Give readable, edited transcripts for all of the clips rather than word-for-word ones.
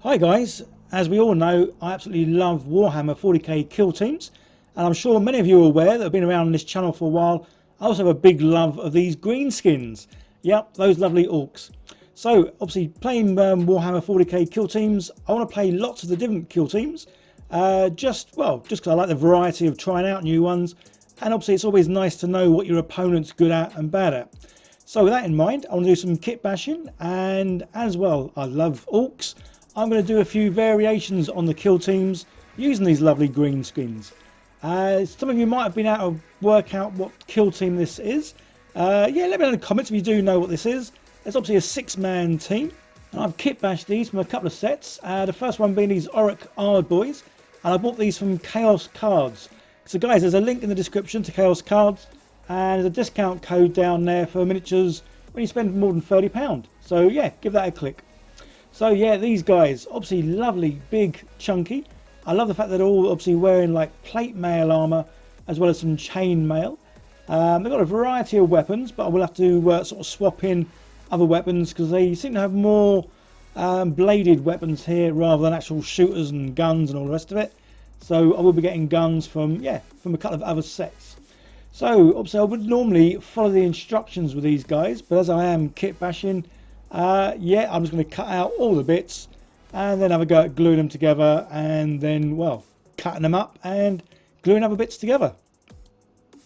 Hi guys, as we all know, I absolutely love Warhammer 40k kill teams, and I'm sure many of you are aware that have been around this channel for a while. I also have a big love of these green skins. Yep, those lovely orcs. So obviously playing Warhammer 40k kill teams, I want to play lots of the different kill teams, just because I like the variety of trying out new ones, and obviously it's always nice to know what your opponent's good at and bad at. So with that in mind, I want to do some kit bashing, and as well, I love orcs. I'm going to do a few variations on the kill teams using these lovely green skins. Some of you might have been able to work out what kill team this is. Yeah, let me know in the comments if you do know what this is. It's obviously a 6-man team, and I've kit bashed these from a couple of sets. The first one being these Auric Ard boys, and I bought these from Chaos Cards. So guys, there's a link in the description to Chaos Cards, and there's a discount code down there for miniatures when you spend more than £30. So yeah, give that a click. So yeah, these guys, obviously lovely, big, chunky. I love the fact that they're all obviously wearing like plate mail armour as well as some chain mail. They've got a variety of weapons, but I will have to sort of swap in other weapons because they seem to have more bladed weapons here rather than actual shooters and guns and all the rest of it. So I will be getting guns from a couple of other sets. So obviously I would normally follow the instructions with these guys, but as I am kit bashing, yeah, I'm just going to cut out all the bits and then have a go at gluing them together, and then, well, cutting them up and gluing other bits together.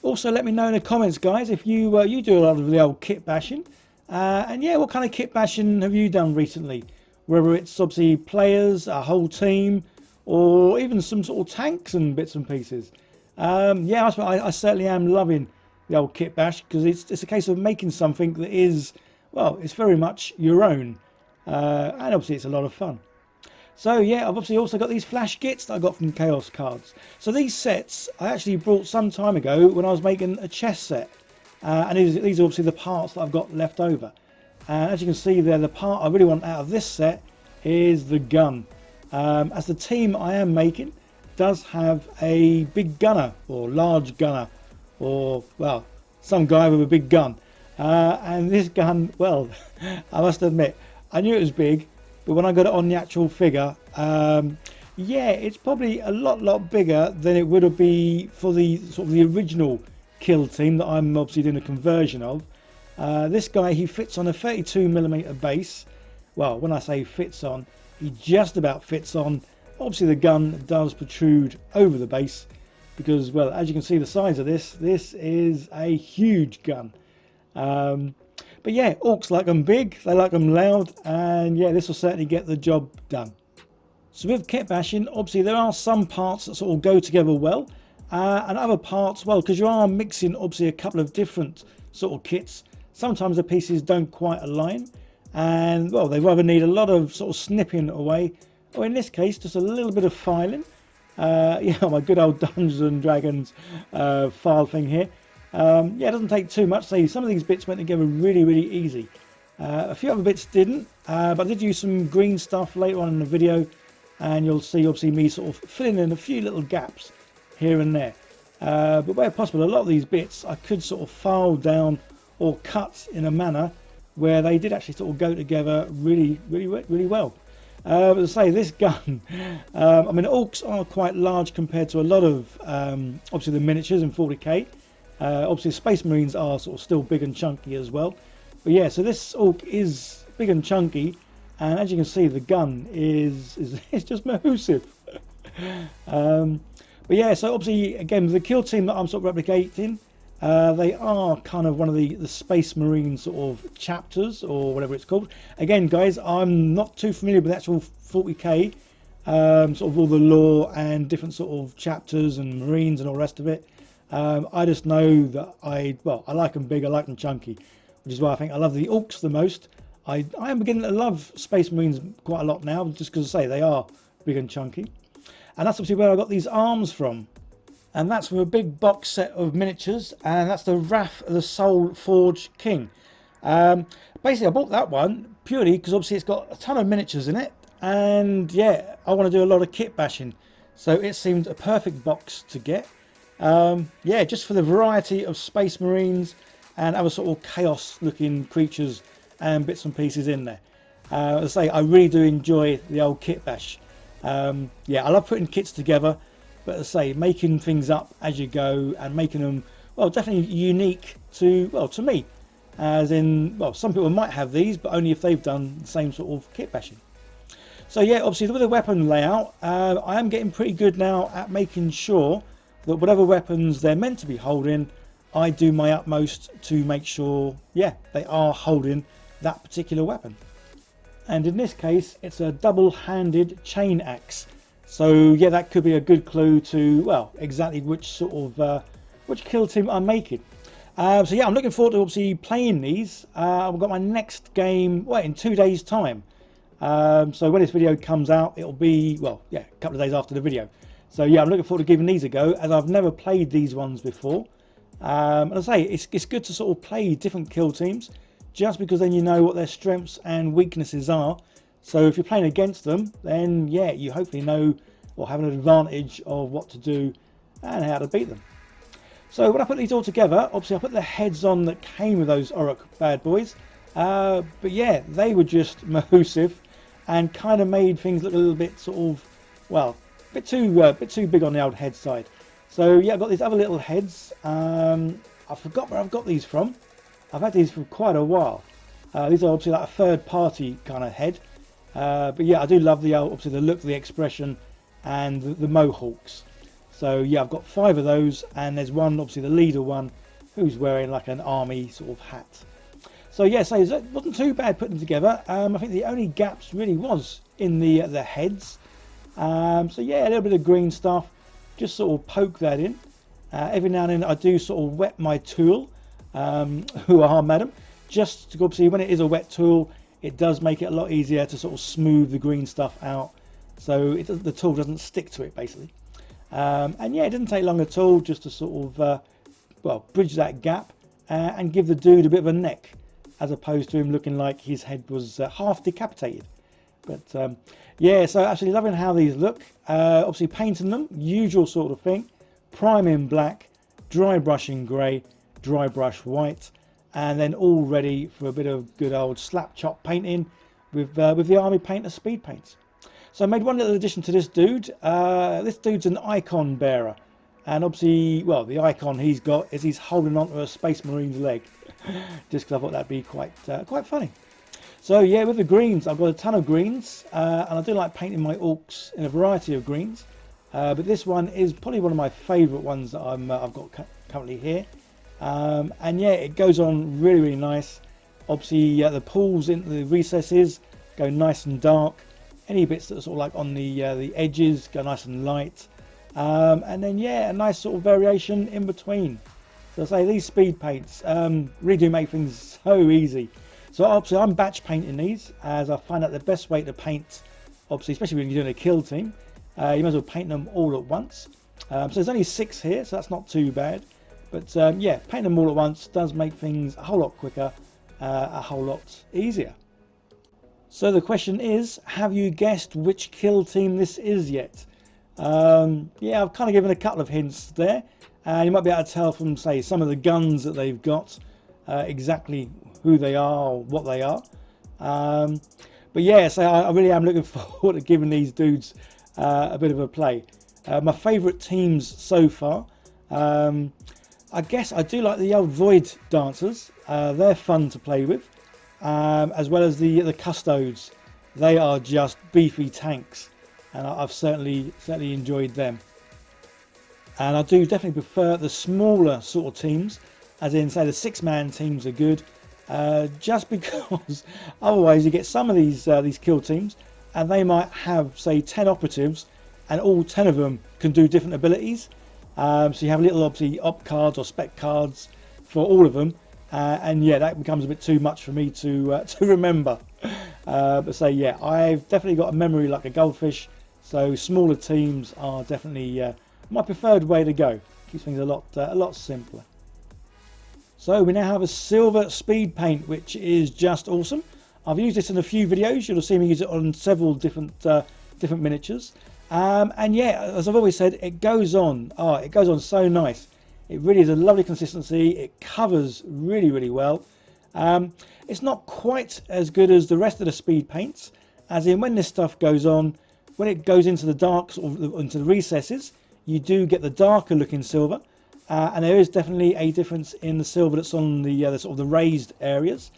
Also, let me know in the comments, guys, if you you do a lot of the old kit bashing, and yeah, what kind of kit bashing have you done recently? Whether it's obviously players, a whole team, or even some sort of tanks and bits and pieces. Yeah, I certainly am loving the old kit bash because it's a case of making something that is, well, it's very much your own, and obviously it's a lot of fun. So yeah, I've obviously also got these flash kits that I got from Chaos Cards. So these sets I actually brought some time ago when I was making a chess set, and these are obviously the parts that I've got left over. And as you can see there, the part I really want out of this set is the gun. As the team I am making does have a big gunner or large gunner, or well, some guy with a big gun. And this gun, well, I must admit, I knew it was big, but when I got it on the actual figure, yeah, it's probably a lot bigger than it would have been for the sort of the original kill team that I'm obviously doing a conversion of. This guy, he fits on a 32mm base. Well, when I say fits on, he just about fits on. Obviously the gun does protrude over the base because, well, as you can see the size of this is a huge gun. But yeah, orcs like them big, they like them loud, and yeah, this will certainly get the job done. So with kit bashing, obviously there are some parts that sort of go together well, and other parts, well, because you are mixing obviously a couple of different sort of kits, sometimes the pieces don't quite align, and well, they either need a lot of sort of snipping away, or in this case, just a little bit of filing. Yeah, my good old Dungeons and Dragons file thing here. Yeah, it doesn't take too much. So some of these bits went together really easy. A few other bits didn't, but I did use some green stuff later on in the video, and you'll see obviously me sort of filling in a few little gaps here and there. But where possible, a lot of these bits I could sort of file down or cut in a manner where they did actually sort of go together really well. But as I say, this gun, I mean, orcs are quite large compared to a lot of obviously the miniatures in 40k. Obviously Space Marines are sort of still big and chunky as well, but yeah, so this orc is big and chunky, and as you can see the gun is just massive. But yeah, so obviously again the kill team that I'm sort of replicating, they are kind of one of the Space Marine sort of chapters or whatever it's called. Again guys, I'm not too familiar with the actual 40k, sort of all the lore and different sort of chapters and Marines and all the rest of it. I just know that I like them big, I like them chunky, which is why I think I love the orcs the most. I am beginning to love Space Marines quite a lot now, just because I say they are big and chunky. And that's obviously where I got these arms from. And that's from a big box set of miniatures, and that's the Wrath of the Soul Forged King. Basically I bought that one purely because obviously it's got a ton of miniatures in it, and yeah, I want to do a lot of kit bashing, so it seemed a perfect box to get. Yeah, just for the variety of Space Marines and other sort of chaos looking creatures and bits and pieces in there. As I say, I really do enjoy the old kitbash. Yeah, I love putting kits together, but as I say, making things up as you go and making them, well, definitely unique to, well, to me. As in, well, some people might have these, but only if they've done the same sort of kit bashing. So yeah, obviously with the weapon layout, I am getting pretty good now at making sure that whatever weapons they're meant to be holding, I do my utmost to make sure, yeah, they are holding that particular weapon. And in this case, it's a double-handed chain axe. So yeah, that could be a good clue to, well, exactly which sort of which kill team I'm making. So yeah, I'm looking forward to obviously playing these. I've got my next game, well, in 2 days' time. So when this video comes out, it'll be, well, yeah, a couple of days after the video. So yeah, I'm looking forward to giving these a go, as I've never played these ones before. And I say, it's good to sort of play different kill teams, just because then you know what their strengths and weaknesses are. So if you're playing against them, then yeah, you hopefully know or have an advantage of what to do and how to beat them. So when I put these all together, obviously I put the heads on that came with those Orruk bad boys. But yeah, they were just massive and kind of made things look a little bit sort of, well, a bit too big on the old head side. So yeah, I've got these other little heads. I forgot where I've got these from. I've had these for quite a while. These are obviously like a third party kind of head. But yeah, I do love the obviously the look, the expression, and the mohawks. So yeah, I've got 5 of those, and there's one, obviously the leader one, who's wearing like an army sort of hat. So yeah, so it wasn't too bad putting them together. I think the only gaps really was in the heads. So yeah, a little bit of green stuff, just sort of poke that in. Every now and then I do sort of wet my tool, who are madam, just to obviously when it is a wet tool, it does make it a lot easier to sort of smooth the green stuff out, so the tool doesn't stick to it basically. And yeah, it didn't take long at all just to sort of well, bridge that gap and give the dude a bit of a neck, as opposed to him looking like his head was half decapitated. But yeah, so actually loving how these look. Obviously painting them, usual sort of thing. Prime in black, dry brush in grey, dry brush white, and then all ready for a bit of good old slap chop painting with the Army Painter speed paints. So I made one little addition to this dude. This dude's an icon bearer, and obviously, well, the icon he's got is he's holding onto a Space Marine's leg, just because I thought that'd be quite funny. So yeah, with the greens, I've got a ton of greens, and I do like painting my orcs in a variety of greens. But this one is probably one of my favourite ones that I've got currently here. And yeah, it goes on really, really nice. Obviously, the pools into the recesses go nice and dark. Any bits that are sort of like on the edges go nice and light. And then yeah, a nice sort of variation in between. So I say these speed paints really do make things so easy. So obviously I'm batch painting these, as I find out the best way to paint, obviously, especially when you're doing a kill team, you might as well paint them all at once. So there's only 6 here, so that's not too bad. But yeah, painting them all at once does make things a whole lot quicker, a whole lot easier. So the question is, have you guessed which kill team this is yet? Yeah, I've kind of given a couple of hints there. You might be able to tell from, say, some of the guns that they've got, exactly who they are or what they are. But yeah, so I really am looking forward to giving these dudes a bit of a play. My favourite teams so far, I guess I do like the old Void Dancers. They're fun to play with, as well as the Custodes. They are just beefy tanks, and I've certainly enjoyed them. And I do definitely prefer the smaller sort of teams, as in say the 6-man teams are good, just because otherwise you get some of these kill teams and they might have say 10 operatives and all 10 of them can do different abilities. So you have little obviously op cards or spec cards for all of them, and yeah, that becomes a bit too much for me to remember. But say yeah, I've definitely got a memory like a goldfish, so smaller teams are definitely my preferred way to go. Keeps things a lot simpler. So we now have a silver speed paint, which is just awesome. I've used this in a few videos. You'll see me use it on several different miniatures. And yeah, as I've always said, it goes on. Oh, it goes on so nice. It really is a lovely consistency. It covers really, really well. It's not quite as good as the rest of the speed paints, as in when this stuff goes on, when it goes into the darks or into the recesses, you do get the darker looking silver, and there is definitely a difference in the silver that's on the sort of the raised areas.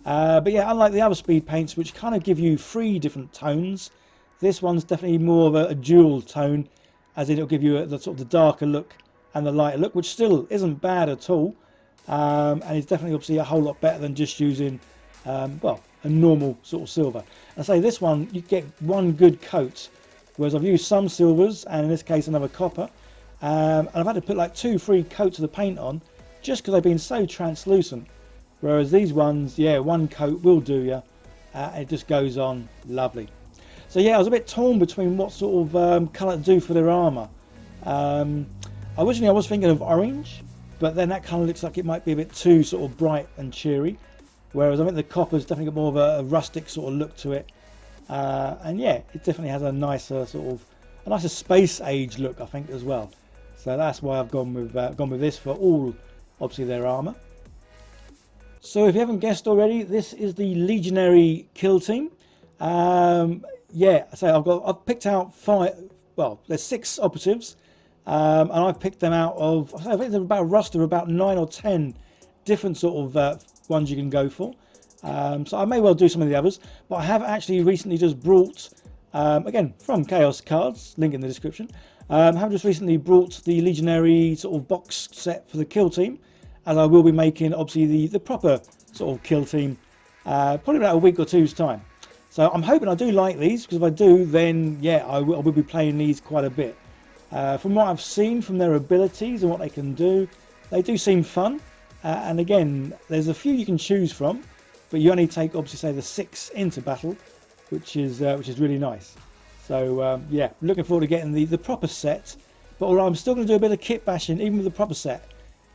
But yeah, unlike the other speed paints, which kind of give you 3 different tones, this one's definitely more of a dual tone, as in it'll give you the sort of the darker look and the lighter look, which still isn't bad at all, and it's definitely obviously a whole lot better than just using well, a normal sort of silver. And I say this one, you get one good coat, whereas I've used some silvers, and in this case another copper, and I've had to put like 2-3 coats of the paint on just because they've been so translucent. Whereas these ones, yeah, one coat will do you. It just goes on lovely. So yeah, I was a bit torn between what sort of colour to do for their armour. Originally I was thinking of orange, but then that kind of looks like it might be a bit too sort of bright and cheery. Whereas I think the copper's definitely got more of a rustic sort of look to it. And yeah, it definitely has a nicer sort of, a nicer space age look, I think, as well. So that's why I've gone with this for all, obviously, their armour. So if you haven't guessed already, this is the Legionary kill team. Yeah, so I've picked out 5. Well, there's 6 operatives, and I've picked them out of, I think there's about a roster of about 9 or 10 different sort of ones you can go for. So I may well do some of the others, but I have actually recently just brought, again from Chaos Cards, link in the description. I have just recently brought the Legionary sort of box set for the kill team, and I will be making obviously the proper sort of kill team probably about a week or two's time. So I'm hoping I do like these, because if I do, then yeah, I will be playing these quite a bit. From what I've seen from their abilities and what they can do, they do seem fun. And again, there's a few you can choose from, but you only take obviously say the 6 into battle, which is really nice. So yeah, looking forward to getting the proper set. But I'm still going to do a bit of kit bashing even with the proper set,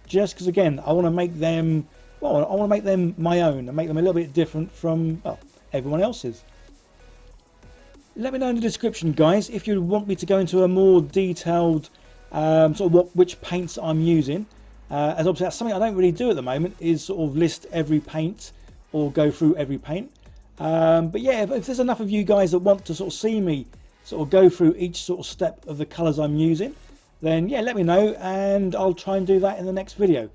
just because again I want to make them, well, I want to make them my own and make them a little bit different from, well, everyone else's. Let me know in the description, guys, if you want me to go into a more detailed sort of which paints I'm using. As obviously that's something I don't really do at the moment, is sort of list every paint or go through every paint. But yeah, if there's enough of you guys that want to sort of see me sort of go through each sort of step of the colours I'm using, then yeah, let me know and I'll try and do that in the next video.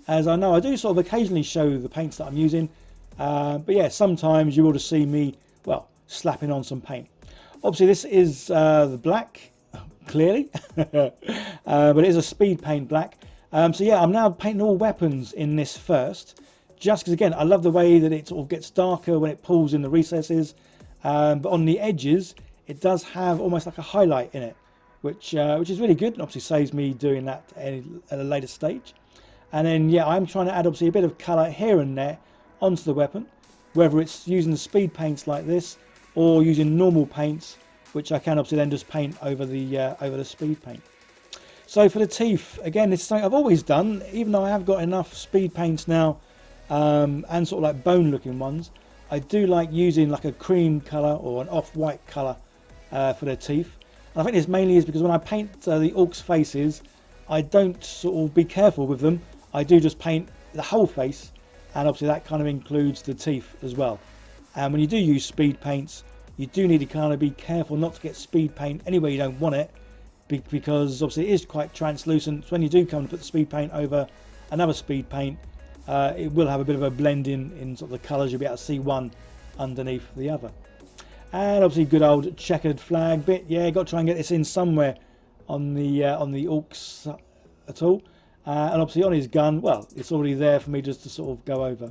As I know I do sort of occasionally show the paints that I'm using, but yeah, sometimes you will just see me, well, slapping on some paint. Obviously this is the black, clearly, but it is a speed paint black. So yeah, I'm now painting all weapons in this first, just because again I love the way that it sort of gets darker when it pulls in the recesses, but on the edges it does have almost like a highlight in it, which is really good, and obviously saves me doing that at a later stage. And then yeah, I'm trying to add obviously a bit of colour here and there onto the weapon, whether it's using the speed paints like this or using normal paints, which I can obviously then just paint over the speed paint. So for the teeth, again, this is something I've always done, even though I have got enough speed paints now, and sort of like bone looking ones. I do like using like a cream colour or an off-white colour for their teeth. And I think this mainly is because when I paint the orcs' faces, I don't sort of be careful with them. I do just paint the whole face, and obviously that kind of includes the teeth as well. And when you do use speed paints, you do need to kind of be careful not to get speed paint anywhere you don't want it, because obviously it is quite translucent. So when you do come to put the speed paint over another speed paint, it will have a bit of a blend in sort of the colours. You'll be able to see one underneath the other. And obviously good old checkered flag bit. Yeah, got to try and get this in somewhere on the orcs at all. And obviously on his gun, well, it's already there for me just to sort of go over.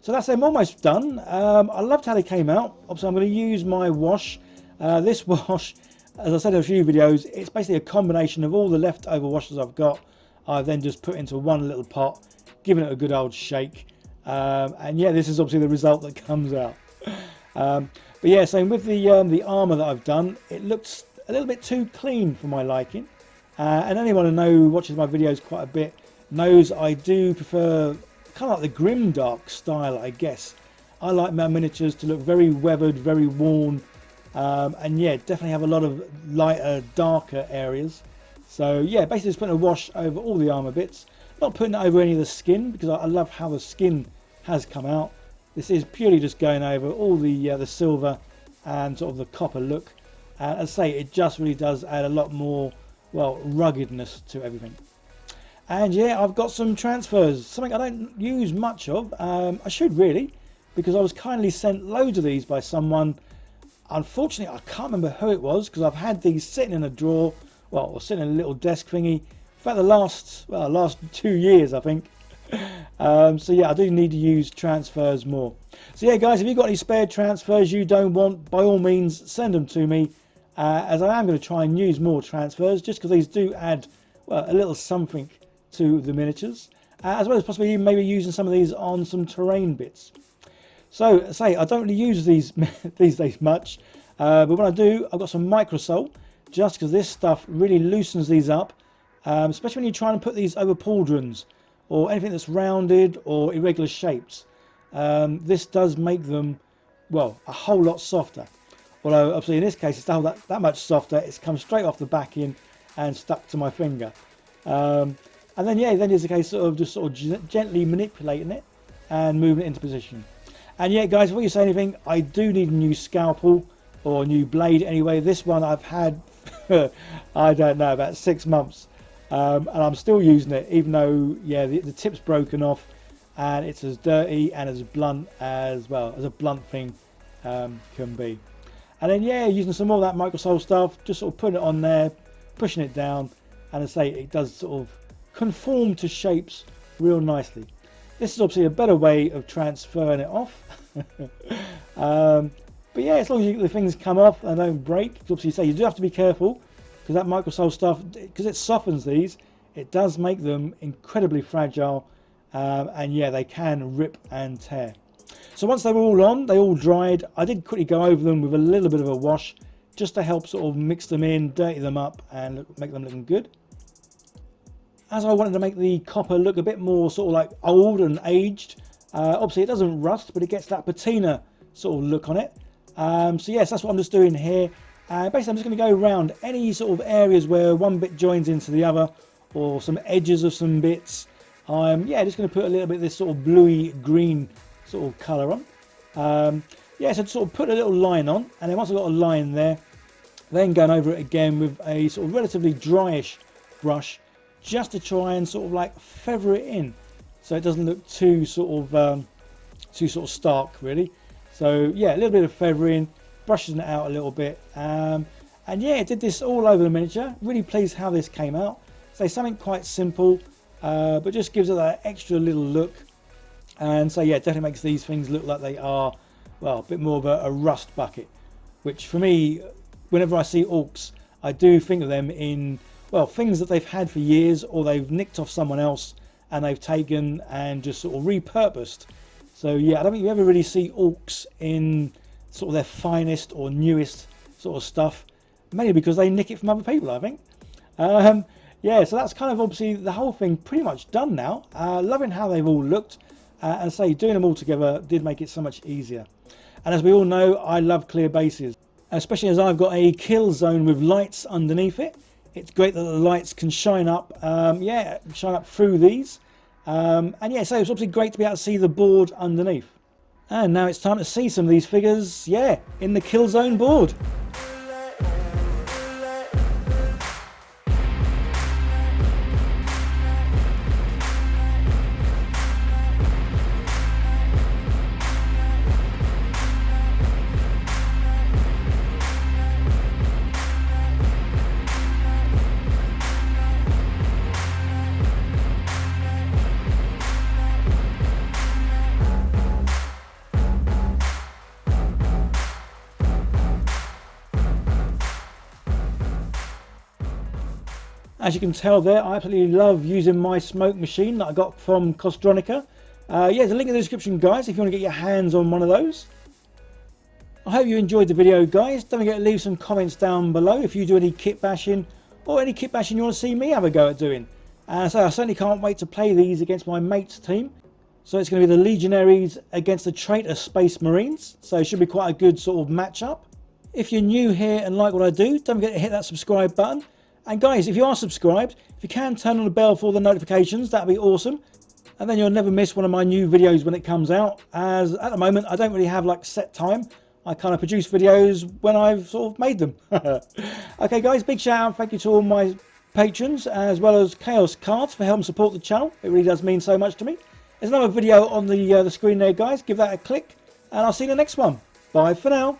So that's them almost done. I loved how they came out. Obviously I'm going to use my wash. This wash, as I said in a few videos, it's basically a combination of all the leftover washes I've got. I've then just put into one little pot, giving it a good old shake. And yeah, this is obviously the result that comes out. But yeah, so with the armour that I've done, it looks a little bit too clean for my liking. And anyone who watches my videos quite a bit knows I do prefer kind of like the grimdark style, I guess. I like my miniatures to look very weathered, very worn, and yeah, definitely have a lot of lighter, darker areas. So yeah, basically just putting a wash over all the armour bits, not putting it over any of the skin, because I love how the skin has come out. This is purely just going over all the silver and sort of the copper look. And as I say, it just really does add a lot more, well, ruggedness to everything. And yeah, I've got some transfers, something I don't use much of. I should really, because I was kindly sent loads of these by someone. Unfortunately, I can't remember who it was, because I've had these sitting in a drawer, well, or sitting in a little desk thingy for the last 2 years, I think. So yeah, I do need to use transfers more. So yeah, guys, if you've got any spare transfers you don't want, by all means, send them to me, as I am going to try and use more transfers, just because these do add, well, a little something to the miniatures, as well as possibly maybe using some of these on some terrain bits. So say I don't really use these these days much, but when I do, I've got some microsol, just because this stuff really loosens these up, especially when you're trying to put these over pauldrons or anything that's rounded or irregular shapes. This does make them, well, a whole lot softer. Although obviously in this case it's not that much softer. It's come straight off the back in and stuck to my finger. And then yeah, then there's a case of just sort of gently manipulating it and moving it into position. And yeah, guys, before you say anything, I do need a new scalpel or a new blade anyway. This one I've had, I don't know, about 6 months. And I'm still using it, even though, yeah, the tip's broken off and it's as dirty and as blunt as, well, as a blunt thing can be. And then, yeah, using some more of that microsol stuff, just sort of putting it on there, pushing it down, and as I say, it does sort of conform to shapes real nicely. This is obviously a better way of transferring it off. But yeah, as long as the things come off and don't break, obviously say you do have to be careful, because that microsol stuff, because it softens these, it does make them incredibly fragile, and yeah, they can rip and tear. So once they were all on, they all dried, I did quickly go over them with a little bit of a wash, just to help sort of mix them in, dirty them up, and make them looking good. As I wanted to make the copper look a bit more sort of like old and aged, obviously it doesn't rust, but it gets that patina sort of look on it. So yes, that's what I'm just doing here. Basically I'm just going to go around any sort of areas where one bit joins into the other, or some edges of some bits. Yeah, just going to put a little bit of this sort of bluey green sort of colour on. Yeah, so sort of put a little line on, and then once I've got a line there, then going over it again with a sort of relatively dryish brush, just to try and sort of like feather it in, so it doesn't look too sort of stark really. So yeah, a little bit of feathering, brushing it out a little bit, and yeah, it did this all over the miniature. Really pleased how this came out. So something quite simple, but just gives it that extra little look. And so yeah, it definitely makes these things look like they are, well, a bit more of a rust bucket, which for me, whenever I see orcs, I do think of them in, well, things that they've had for years, or they've nicked off someone else and they've taken and just sort of repurposed. So yeah, I don't think you ever really see orcs in sort of their finest or newest sort of stuff, mainly because they nick it from other people, I think. Yeah, so that's kind of obviously the whole thing pretty much done now. Loving how they've all looked, and say doing them all together did make it so much easier. And as we all know, I love clear bases, especially as I've got a kill zone with lights underneath it. It's great that the lights can shine up, yeah, shine up through these. And yeah, so it's obviously great to be able to see the board underneath. And now it's time to see some of these figures, yeah, in the kill zone board. As you can tell there, I absolutely love using my smoke machine that I got from Costronica. Yeah, there's a link in the description, guys, if you want to get your hands on one of those. I hope you enjoyed the video, guys. Don't forget to leave some comments down below if you do any kit bashing, or any kit bashing you want to see me have a go at doing. So I certainly can't wait to play these against my mate's team. So it's going to be the Legionaries against the traitor Space Marines. So it should be quite a good sort of matchup. If you're new here and like what I do, don't forget to hit that subscribe button. And guys, if you are subscribed, if you can turn on the bell for all the notifications, that'd be awesome. and then you'll never miss one of my new videos when it comes out, as at the moment I don't really have like set time. I kind of produce videos when I've sort of made them. Okay guys, big shout out, thank you to all my patrons as well as Chaos Cards for helping support the channel. It really does mean so much to me. There's another video on the screen there guys, give that a click and I'll see you in the next one. Bye for now.